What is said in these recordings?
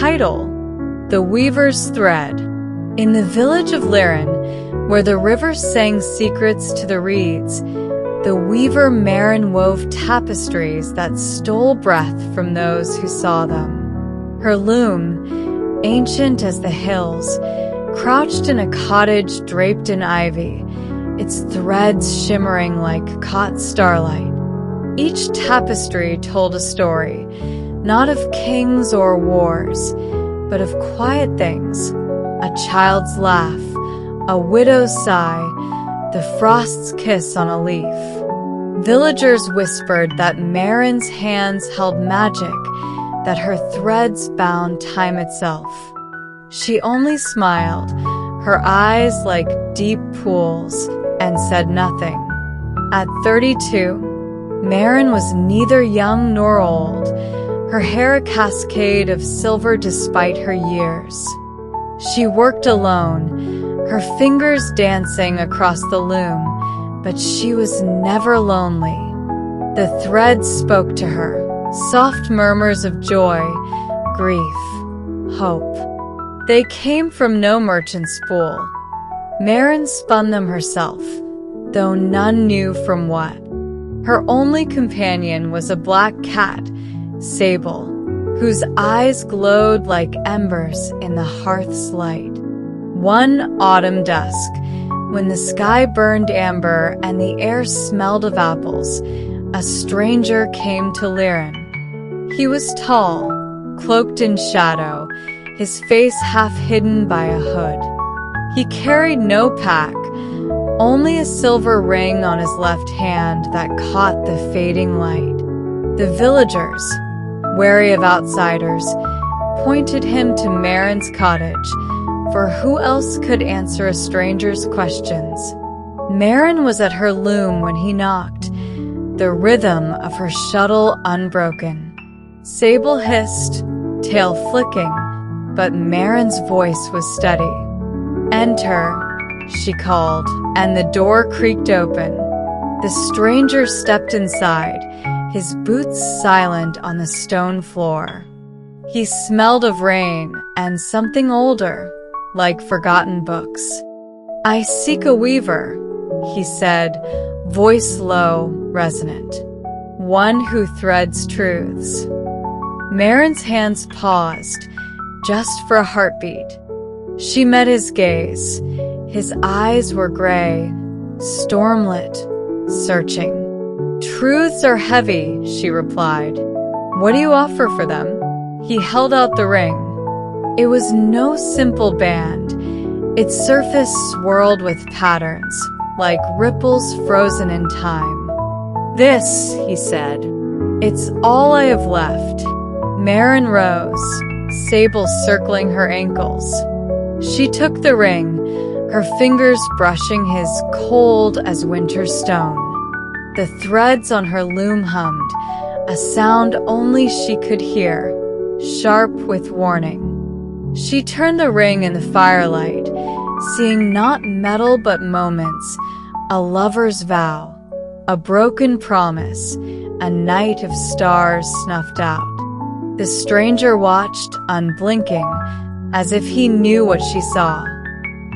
Title: The Weaver's Thread. In the village of Liren, where the river sang secrets to the reeds, the weaver Marin wove tapestries that stole breath from those who saw them. Her loom, ancient as the hills, crouched in a cottage draped in ivy, its threads shimmering like caught starlight. Each tapestry told a story, not of kings or wars, but of quiet things: a child's laugh, a widow's sigh, the frost's kiss on a leaf. Villagers whispered that Marin's hands held magic, that her threads bound time itself. She only smiled, her eyes like deep pools, and said nothing. At 32, Marin was neither young nor old, her hair a cascade of silver despite her years. She worked alone, her fingers dancing across the loom, but she was never lonely. The threads spoke to her, soft murmurs of joy, grief, hope. They came from no merchant spool. Marin spun them herself, though none knew from what. Her only companion was a black cat, Sable, whose eyes glowed like embers in the hearth's light. One autumn dusk, when the sky burned amber and the air smelled of apples, a stranger came to Liren. He was tall, cloaked in shadow, his face half hidden by a hood. He carried no pack, only a silver ring on his left hand that caught the fading light. The villagers, wary of outsiders, pointed him to Marin's cottage, for who else could answer a stranger's questions? Marin was at her loom when he knocked, the rhythm of her shuttle unbroken. Sable hissed, tail flicking, but Marin's voice was steady. "Enter," she called, and the door creaked open. The stranger stepped inside, his boots silent on the stone floor. He smelled of rain and something older, like forgotten books. "I seek a weaver," he said, voice low, resonant. "One who threads truths." Marin's hands paused, just for a heartbeat. She met his gaze. His eyes were gray, stormlit, searching. "Truths are heavy," she replied. "What do you offer for them?" He held out the ring. It was no simple band. Its surface swirled with patterns, like ripples frozen in time. "This," he said, "it's all I have left." Marin rose, Sable circling her ankles. She took the ring, her fingers brushing his cold as winter stone. The threads on her loom hummed, a sound only she could hear, sharp with warning. She turned the ring in the firelight, seeing not metal but moments, a lover's vow, a broken promise, a night of stars snuffed out. The stranger watched, unblinking, as if he knew what she saw.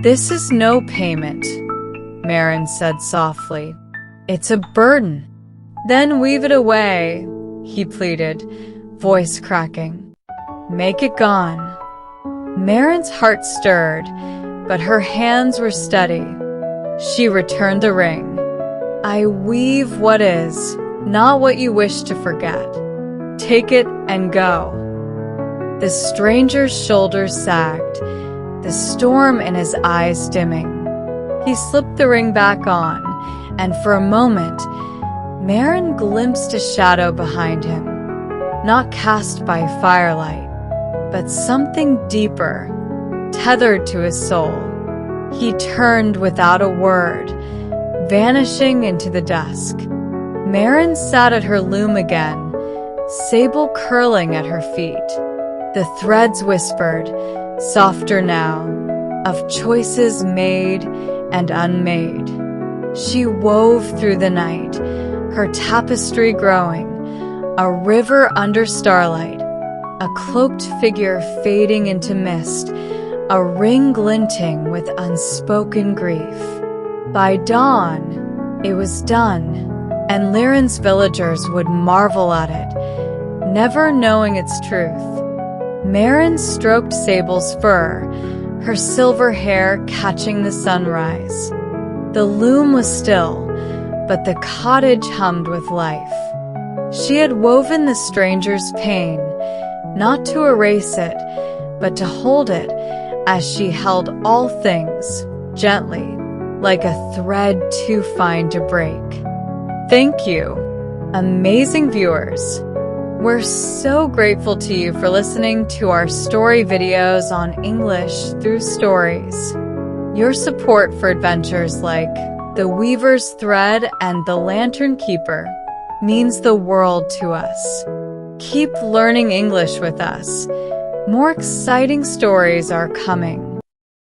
"This is no payment," Marin said softly. "It's a burden." "Then weave it away," he pleaded, voice cracking. "Make it gone." Marin's heart stirred, but her hands were steady. She returned the ring. "I weave what is, not what you wish to forget. Take it and go." The stranger's shoulders sagged, the storm in his eyes dimming. He slipped the ring back on, and for a moment, Marin glimpsed a shadow behind him, not cast by firelight, but something deeper, tethered to his soul. He turned without a word, vanishing into the dusk. Marin sat at her loom again, Sable curling at her feet. The threads whispered, softer now, of choices made and unmade. She wove through the night, her tapestry growing, a river under starlight, a cloaked figure fading into mist, a ring glinting with unspoken grief. By dawn, it was done, and Liren's villagers would marvel at it, never knowing its truth. Maren stroked Sable's fur, her silver hair catching the sunrise. The loom was still, but the cottage hummed with life. She had woven the stranger's pain, not to erase it, but to hold it as she held all things, gently, like a thread too fine to break. Thank you, amazing viewers. We're so grateful to you for listening to our story videos on English through stories. Your support for adventures like The Weaver's Thread and The Lantern Keeper means the world to us. Keep learning English with us. More exciting stories are coming.